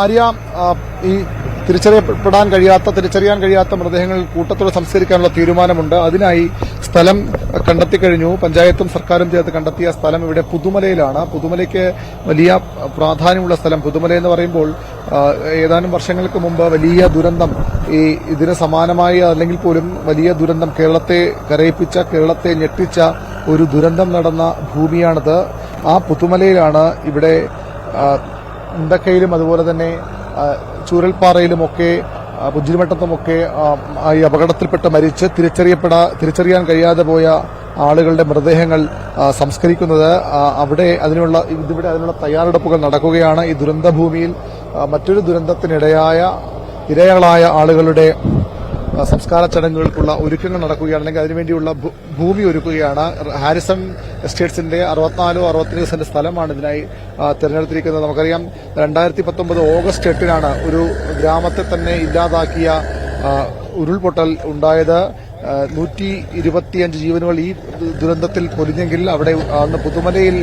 ആര്യ, ഈ തിരിച്ചറിയാൻ കഴിയാത്ത മൃതദേഹങ്ങൾ കൂട്ടത്തോടെ സംസ്കരിക്കാനുള്ള തീരുമാനമുണ്ട്. അതിനായി സ്ഥലം കണ്ടെത്തിക്കഴിഞ്ഞു. പഞ്ചായത്തും സർക്കാരും ചേർത്ത് കണ്ടെത്തിയ സ്ഥലം ഇവിടെ പുതുമലയിലാണ്. പുതുമലയ്ക്ക് വലിയ പ്രാധാന്യമുള്ള സ്ഥലം. പുതുമല എന്ന് പറയുമ്പോൾ ഏതാനും വർഷങ്ങൾക്ക് മുമ്പ് വലിയ ദുരന്തം, ഇതിന് സമാനമായ അല്ലെങ്കിൽ പോലും വലിയ ദുരന്തം കേരളത്തെ കരയിപ്പിച്ച, കേരളത്തെ ഞെട്ടിച്ച ഒരു ദുരന്തം നടന്ന ഭൂമിയാണിത്. ആ പുതുമലയിലാണ് ഇവിടെ ഉണ്ടക്കയിലും അതുപോലെ തന്നെ ചൂരൽപ്പാറയിലുമൊക്കെ പുഞ്ചിരിമട്ടത്തുമൊക്കെ ഈ അപകടത്തിൽപ്പെട്ട് മരിച്ച് തിരിച്ചറിയാൻ കഴിയാതെ പോയ ആളുകളുടെ മൃതദേഹങ്ങൾ സംസ്കരിക്കുന്നത്. ഇതിവിടെ അതിനുള്ള തയ്യാറെടുപ്പുകൾ നടക്കുകയാണ്. ഈ ദുരന്തഭൂമിയിൽ മറ്റൊരു ഇരകളായ ആളുകളുടെ സംസ്കാര ചടങ്ങുകൾക്കുള്ള ഒരുക്കങ്ങൾ നടക്കുകയാണ്, അല്ലെങ്കിൽ അതിനുവേണ്ടിയുള്ള ഭൂമി ഒരുക്കുകയാണ്. ഹാരിസൺ എസ്റ്റേറ്റ്സിന്റെ 64 സെന്റ് സ്ഥലമാണ് ഇതിനായി തെരഞ്ഞെടുത്തിരിക്കുന്നത്. നമുക്കറിയാം 2019 ഓഗസ്റ്റ് 8 ഒരു ഗ്രാമത്തെ തന്നെ ഇല്ലാതാക്കിയ ഉരുൾപൊട്ടൽ ഉണ്ടായത്. 125 ജീവനുകൾ ഈ ദുരന്തത്തിൽ പൊലിഞ്ഞെങ്കിൽ അവിടെ അന്ന് പുതുമലയിൽ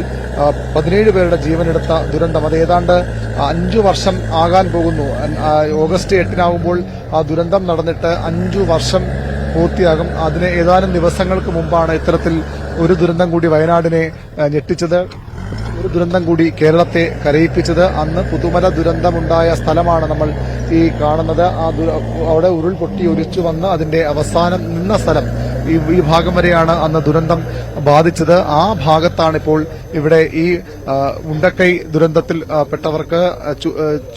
17 പേരുടെ ജീവനെടുത്ത ദുരന്തം, അത് ഏതാണ്ട് 5 വർഷം ആകാൻ പോകുന്നു. ഓഗസ്റ്റ് 8 ആ ദുരന്തം നടന്നിട്ട് 5 വർഷം പൂർത്തിയാകും. അതിന് ഏതാനും ദിവസങ്ങൾക്ക് മുമ്പാണ് ഇത്തരത്തിൽ ഒരു ദുരന്തം കൂടി വയനാടിനെ ഞെട്ടിച്ചത്, ഒരു ദുരന്തം കൂടി കേരളത്തെ കരയിപ്പിച്ചത്. അന്ന് പുതുമല ദുരന്തമുണ്ടായ സ്ഥലമാണ് നമ്മൾ ഈ കാണുന്നത്. അവിടെ ഉരുൾപൊട്ടി ഒലിച്ചു വന്ന് അതിന്റെ അവസാനം നിന്ന സ്ഥലം, ഈ ഭാഗം വരെയാണ് അന്ന് ദുരന്തം ബാധിച്ചത്. ആ ഭാഗത്താണിപ്പോൾ ഇവിടെ ഈ മുണ്ടക്കൈ ദുരന്തത്തിൽ പെട്ടവർക്ക്,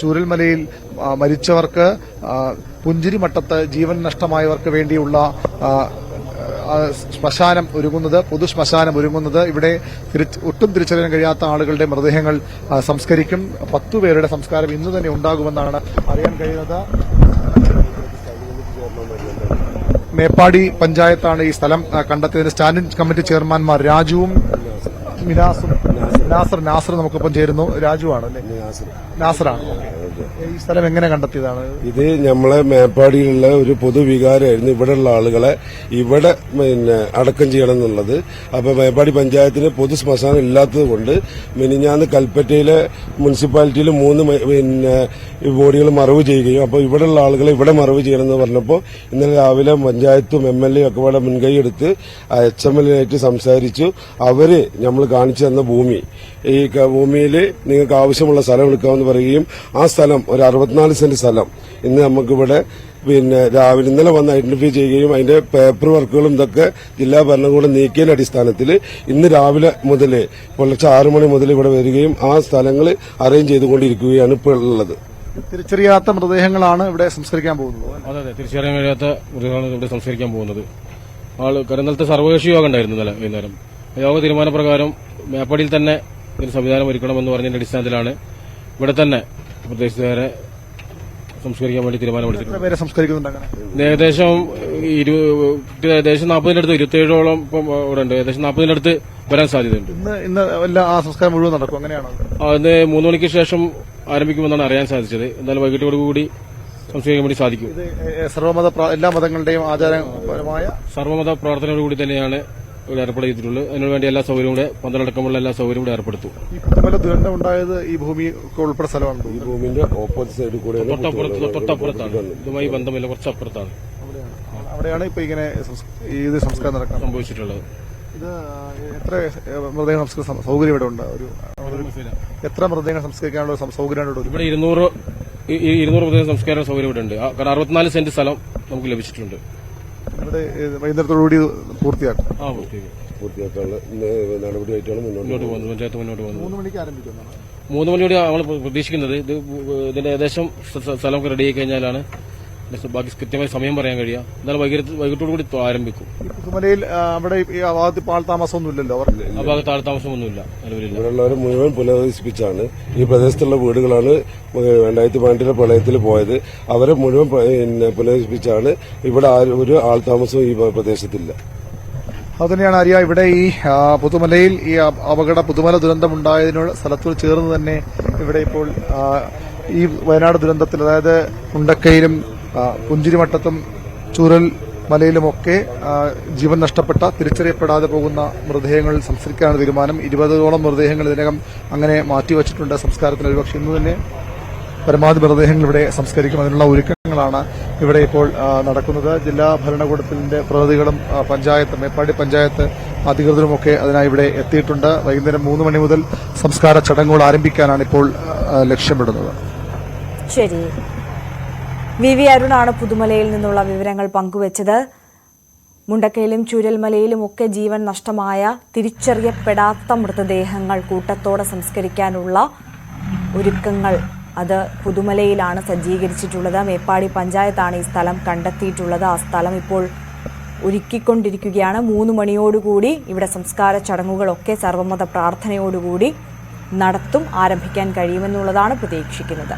ചൂരൽമലയിൽ മരിച്ചവർക്ക്, പുഞ്ചിരിമട്ടത്ത് ജീവൻ നഷ്ടമായവർക്ക് വേണ്ടിയുള്ള ശ്മശാനം ഒരുങ്ങുന്നത്, പൊതു ശ്മശാനം ഒരുങ്ങുന്നത്. ഇവിടെ ഒട്ടും തിരിച്ചറിയാൻ കഴിയാത്ത ആളുകളുടെ മൃതദേഹങ്ങൾ സംസ്കരിക്കും. 10 പേരുടെ സംസ്കാരം ഇന്ന് തന്നെ ഉണ്ടാകുമെന്നാണ് അറിയാൻ കഴിയുന്നത്. മേപ്പാടി പഞ്ചായത്താണ് ഈ സ്ഥലം കണ്ടെത്തിയതിന് സ്റ്റാൻഡിംഗ് കമ്മിറ്റി ചെയർമാൻമാർ രാജുവും നാസർ നമുക്കൊപ്പം ചേരുന്നു. രാജുവാണ് അല്ലേ? നാസറാണ്. ഈ സ്ഥലം എങ്ങനെ കണ്ടെത്തിയതാണ്? ഇത് നമ്മളെ മേപ്പാടിയിലുള്ള ഒരു പൊതുവികാരമായിരുന്നു ഇവിടെയുള്ള ആളുകളെ ഇവിടെ അടക്കം ചെയ്യണം എന്നുള്ളത്. അപ്പൊ മേപ്പാടി പഞ്ചായത്തിന് പൊതു ശ്മശാനം ഇല്ലാത്തത് കൊണ്ട് മിനിഞ്ഞാന്ന് കൽപ്പറ്റയിലെ മുനിസിപ്പാലിറ്റിയിൽ 3 ബോഡികൾ മറവ് ചെയ്യുകയും അപ്പോൾ ഇവിടെയുള്ള ആളുകളെ ഇവിടെ മറവ് ചെയ്യണമെന്ന് പറഞ്ഞപ്പോൾ ഇന്നലെ രാവിലെ പഞ്ചായത്തും MLA ഒക്കെ ഇവിടെ മുൻകൈ എടുത്ത് HML ആയിട്ട് സംസാരിച്ചു. അവര് നമ്മൾ കാണിച്ചു തന്ന ഭൂമി, ഈ ഭൂമിയിൽ നിങ്ങൾക്ക് ആവശ്യമുള്ള സ്ഥലം എടുക്കാമെന്ന് പറയുകയും ആ സ്ഥലം ഒരു 64 സെന്റ് സ്ഥലം ഇന്ന് നമുക്കിവിടെ രാവിലെ ഇന്നലെ വന്ന് ഐഡന്റിഫൈ ചെയ്യുകയും അതിന്റെ പേപ്പർ വർക്കുകളും ഇതൊക്കെ ജില്ലാ ഭരണകൂടം നീക്കിയതിന്റെ അടിസ്ഥാനത്തിൽ ഇന്ന് രാവിലെ മുതൽ പുലർച്ചെ 6 മണി മുതൽ ഇവിടെ വരികയും ആ സ്ഥലങ്ങൾ അറേഞ്ച് ചെയ്തുകൊണ്ടിരിക്കുകയാണ് ഇപ്പോൾ ഉള്ളത്. തിരിച്ചറിയാത്ത മൃതദേഹങ്ങളാണ് ഇവിടെ സംസ്കരിക്കാൻ പോകുന്നത്. അതെ, തിരിച്ചറിയാൻ കഴിയാത്ത മൃതദേഹങ്ങളാണ് ഇവിടെ സംസ്കരിക്കാൻ പോകുന്നത്. കരുന്നലത്തെ സർവകക്ഷി യോഗം ഉണ്ടായിരുന്നു ഇന്നലെ വൈകുന്നേരം. യോഗ തീരുമാനപ്രകാരം മേപ്പാടിയിൽ തന്നെ ഒരു സംവിധാനം ഒരുക്കണമെന്ന് പറഞ്ഞതിന്റെ അടിസ്ഥാനത്തിലാണ് ഇവിടെ തന്നെ പ്രദേശത്തുകാരെ സംസ്കരിക്കാൻ വേണ്ടി തീരുമാനമെടുത്തിട്ടുണ്ട്. ഏകദേശം 40-ന്റെ അടുത്ത് 27ഓളം ഇപ്പം ഇവിടെ ഉണ്ട്. ഏകദേശം 40-ന്റെ അടുത്ത് വരാൻ സാധ്യതയുണ്ട്. ഇന്ന് ആ സംസ്കാരം മുഴുവൻ നടക്കും. അങ്ങനെയാണോ? ഇന്ന് 3 മണിക്ക് ശേഷം ആരംഭിക്കുമെന്നാണ് അറിയാൻ സാധിച്ചത്. എന്നാലും വൈകിട്ടോടുകൂടി സംസ്കരിക്കാൻ വേണ്ടി സാധിക്കും. എല്ലാ മതങ്ങളുടെയും ആചാരപരമായ സർവ്വമത പ്രാർത്ഥനയോടുകൂടി തന്നെയാണ് ഇവിടെ ഏർപ്പെടുത്തിയിട്ടുള്ളത്. അതിനുവേണ്ടി എല്ലാ സൗകര്യവും കൂടെ, പന്തലടക്കമുള്ള എല്ലാ സൗകര്യവും കൂടെ ഏർപ്പെടുത്തും. ഈ പുതുമല ദുരന്തം ഉണ്ടായത് ഈ ഭൂമി ഉൾപ്പെടെ സ്ഥലമാണ്. ഈ ഭൂമിന്റെ ഓപ്പോസിറ്റ് സൈഡിൽ കൂടെ തൊട്ടപ്പുറത്താണ്. ഇതുമായി ബന്ധമില്ല, കുറച്ചപ്പുറത്താണ്. അവിടെയാണ് ഇപ്പൊ ഇങ്ങനെ ഇത് സംസ്കാരം നടക്കാൻ സംഭവിച്ചിട്ടുള്ളത്. ഇത് എത്ര മൃതദേഹ സംസ്കൃത സൗകര്യം ഇവിടെ ഉണ്ട്? എത്ര മൃതദേഹങ്ങൾ സംസ്കരിക്കാനുള്ള സൗകര്യം ഇവിടെ 200 മൃതദേഹ സംസ്കാര സൗകര്യം ഇവിടെ ഉണ്ട്. കാരണം 64 സെന്റ് സ്ഥലം നമുക്ക് ലഭിച്ചിട്ടുണ്ട്. ഇവിടെ വൈകുന്നേരത്തോടുകൂടി പൂർത്തിയാക്കും. പൂർത്തിയാക്കാനുള്ള നടപടിയായിട്ടാണ് മുന്നോട്ട് പോകുന്നത്. പഞ്ചായത്ത് മുന്നോട്ട് പോകുന്നത് 3 മണിക്ക് ആരംഭിക്കുന്നത്. 3 മണിയോടെ നമ്മൾ പ്രതീക്ഷിക്കുന്നത്. ഇതിന്റെ ഏകദേശം സ്ഥലം റെഡിയായി കഴിഞ്ഞാലാണ് ബാക്കി കൃത്യമായി സമയം പറയാൻ കഴിയുക. എന്നാലും വൈകിട്ടോടുകൂടി ആരംഭിക്കും. പുതുമലയിൽ അവിടെ ആ ഭാഗത്ത് പാൾതാമസമൊന്നുമില്ലല്ലോ? ആ ഭാഗത്ത് ആൾതാമസമൊന്നുമില്ല, നിലവിലില്ല. ഇവിടെയുള്ളവരെ മുഴുവൻ പുനരധിവസിപ്പിച്ചാണ്. ഈ പ്രദേശത്തുള്ള വീടുകളാണ് 2012 പ്രളയത്തിൽ പോയത്. അവരെ മുഴുവൻ പുനരധിവസിപ്പിച്ചാണ്. ഇവിടെ ഒരു ആൾതാമസവും ഈ പ്രദേശത്തില്ല. അതുതന്നെയാണ് അറിയ ഇവിടെ ഈ പുതുമലയിൽ ഈ പുതുമല ദുരന്തമുണ്ടായതിനോട് സ്ഥലത്തോട് ചേർന്ന് തന്നെ ഇവിടെ ഇപ്പോൾ ഈ വയനാട് ദുരന്തത്തിൽ, അതായത് മുണ്ടക്കയിലും പുഞ്ചിരിമട്ടത്തും ചൂരൽ മലയിലുമൊക്കെ ജീവൻ നഷ്ടപ്പെട്ട, തിരിച്ചറിയപ്പെടാതെ പോകുന്ന മൃതദേഹങ്ങൾ സംസ്കരിക്കാനാണ് തീരുമാനം. 20ഓളം മൃതദേഹങ്ങൾ ഇതിനകം അങ്ങനെ മാറ്റിവച്ചിട്ടുണ്ട് സംസ്കാരത്തിന്. ഒരുപക്ഷെ ഇന്ന് തന്നെ പരമാവധി മൃതദേഹങ്ങൾ ഇവിടെ സംസ്കരിക്കും. അതിനുള്ള ഒരുക്കങ്ങളാണ് ഇവിടെ ഇപ്പോൾ നടക്കുന്നത്. ജില്ലാ ഭരണകൂടത്തിന്റെ പ്രതിനിധികളും മേപ്പാടി പഞ്ചായത്ത് അധികൃതരുമൊക്കെ അതിനായി ഇവിടെ എത്തിയിട്ടുണ്ട്. വൈകുന്നേരം 3 മണി മുതൽ സംസ്കാര ചടങ്ങുകൾ ആരംഭിക്കാനാണ് ഇപ്പോൾ ലക്ഷ്യമിടുന്നത്. ശരി, വി അരുണാണ് പുതുമലയിൽ നിന്നുള്ള വിവരങ്ങൾ പങ്കുവച്ചത്. മുണ്ടക്കയിലും ചൂരൽമലയിലും ഒക്കെ ജീവൻ നഷ്ടമായ തിരിച്ചറിയപ്പെടാത്ത മൃതദേഹങ്ങൾ കൂട്ടത്തോടെ സംസ്കരിക്കാനുള്ള ഒരുക്കങ്ങൾ അത് പുതുമലയിലാണ് സജ്ജീകരിച്ചിട്ടുള്ളത്. മേപ്പാടി പഞ്ചായത്താണ് ഈ സ്ഥലം കണ്ടെത്തിയിട്ടുള്ളത്. ആ സ്ഥലം ഇപ്പോൾ ഒരുക്കിക്കൊണ്ടിരിക്കുകയാണ്. 3 മണിയോടുകൂടി ഇവിടെ സംസ്കാര ചടങ്ങുകളൊക്കെ സർവ്വമത പ്രാർത്ഥനയോടുകൂടി ആരംഭിക്കാൻ കഴിയുമെന്നുള്ളതാണ് പ്രതീക്ഷിക്കുന്നത്.